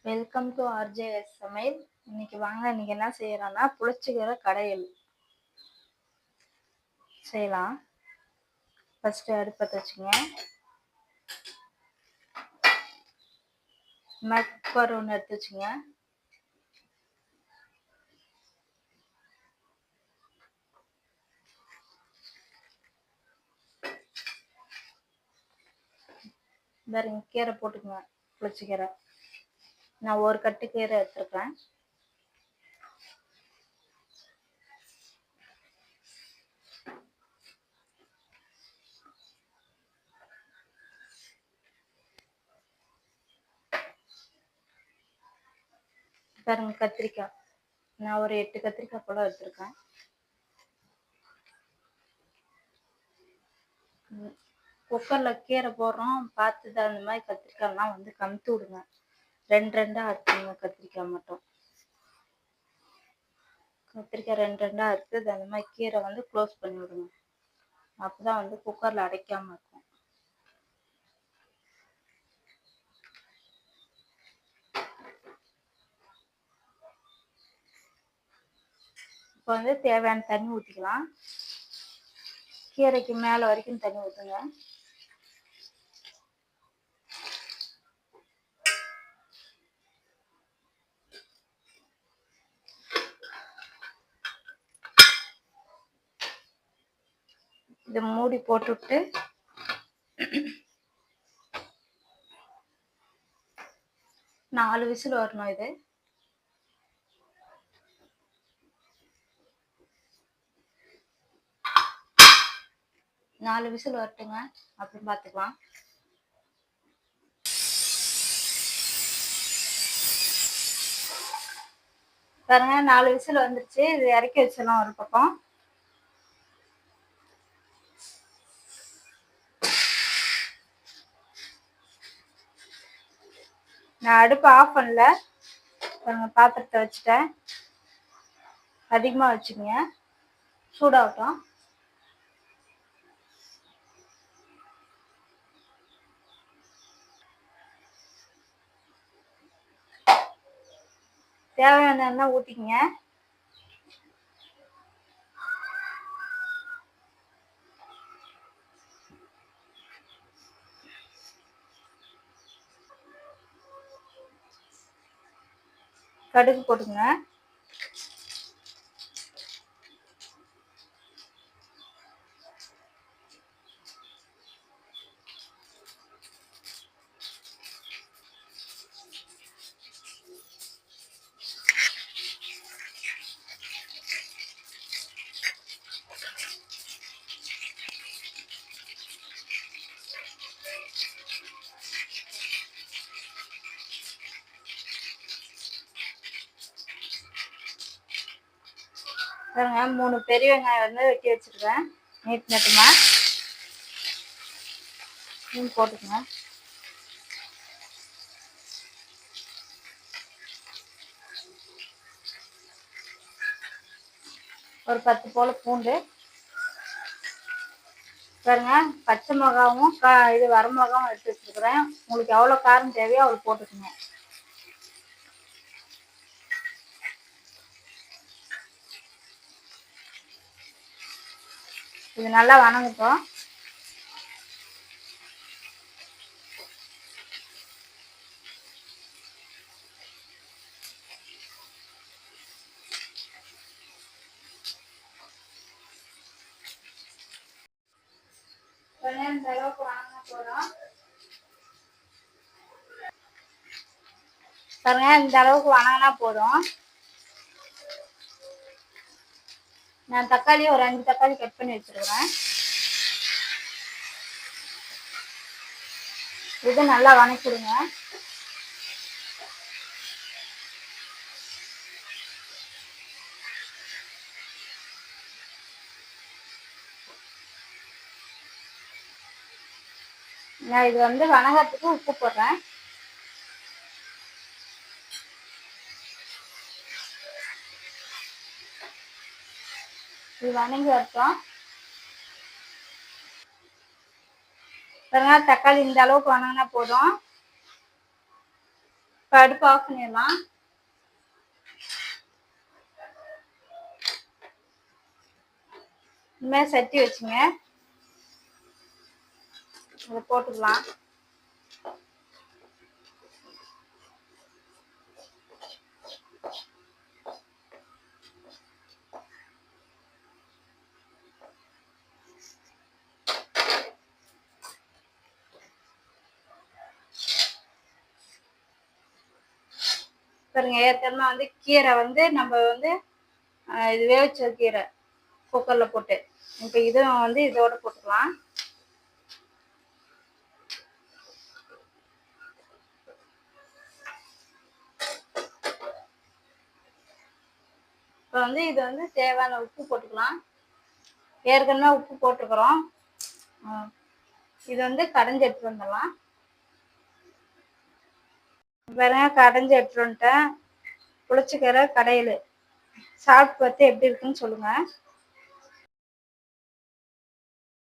Welcome to RJ's சமையல். இன்னைக்கு என்ன செய்யறோம்னா புளிச்சக்கீரை கடையல் செய்யலாம். ஃபர்ஸ்ட் அடுப்பத்தை வச்சுங்க. குக்கர் ஒன்று எடுத்து வச்சுங்க. பாருங்க, கீரை போட்டுக்குங்க. புளிச்சக்கீரை நான் ஒரு கட்டு கீரை எடுத்துருக்கேன். பாருங்க, கத்திரிக்காய் நான் ஒரு 8 கத்திரிக்காய் போல எடுத்துருக்கேன். குக்கர்ல கீரை போடுறோம், பார்த்து அந்த மாதிரி கத்திரிக்காய்லாம் கமுத்து விடுங்க. ரெண்டா அறுத்துங்க. கத்திரிக்காய் மட்டும் ரெண்டா அறுத்து அந்த மாதிரி கீரை க்ளோஸ் பண்ணி விடுங்க. அப்பதான் குக்கர்ல அடைக்காம இருக்கும். இப்போ தேவையான தண்ணி ஊற்றிக்கலாம். கீரைக்கு மேலே வரைக்கும் தண்ணி ஊற்றுங்க. இதை மூடி போட்டுவிட்டு 4 விசில் வரணும். இது 4 விசில் வரட்டுங்க, அப்புறம் பார்த்துக்கலாம். பாருங்க, 4 விசில் வந்துருச்சு. இது இறக்கி வச்சிடலாம் ஒரு பக்கம். நான் அடுப்பு ஆஃப் பண்ணல. பாருங்க, பாத்திரத்தை வச்சுட்டேன். அதிகமாக வச்சுக்கங்க, சூடாகட்டும். தேவையான எண்ணெய் ஊற்றிக்கங்க. கடுகு போட்டுங்க. பாருங்க, 3 பெரிய வெங்காயம் வெட்டி வச்சிருக்கேன். நட்டுமா போட்டுக்கங்க. ஒரு 10 போல பூண்டு. பாருங்க, பச்சை மிளகாவும் இது வரமிளகாவும் எடுத்து வச்சிருக்கிறேன். உங்களுக்கு எவ்வளோ காரம் தேவையோ அவ்வளோ போட்டுக்கோங்க. இது நல்லா வணங்கட்டும். இந்த அளவுக்கு வணங்கினா போதும். பாருங்க, இந்த அளவுக்கு வணங்கினா போதும். நான் தக்காளி ஒரு 5 தக்காளி கட் பண்ணி வச்சிருக்கிறேன். இது நல்லா வணக்கிடுங்க. நான் இது வணங்கறதுக்கு உப்பு போடுறேன். இது வணங்கி வரட்டும். பாருங்க, தக்காளி இந்த அளவுக்கு வணங்கினா போதும். இப்போ அடுப்பு ஆஃப் பண்ணிடலாம். இந்த மாதிரி சட்டி வச்சுங்க, அதை போட்டுக்கலாம். பாருங்க, ஏற்கனவே வந்து கீரை வந்து நம்ம வந்து இது வேவிச்ச கீரை குக்கரில் போட்டு, இப்போ இதுவும் வந்து இதோட போட்டுக்கலாம். இப்போ வந்து இது வந்து தேவையான உப்பு போட்டுக்கலாம். ஏற்கனவே உப்பு போட்டுக்கிறோம். இது வந்து கடைஞ்சி எடுத்துட்டு வந்துடலாம். பாருங்க, கடைஞ்சி எடுத்துட்டு வந்துட்டேன். புளிச்சக்கீரை கடையில் சாப்பிட்டு பார்த்து எப்படி இருக்குன்னு சொல்லுங்கள்.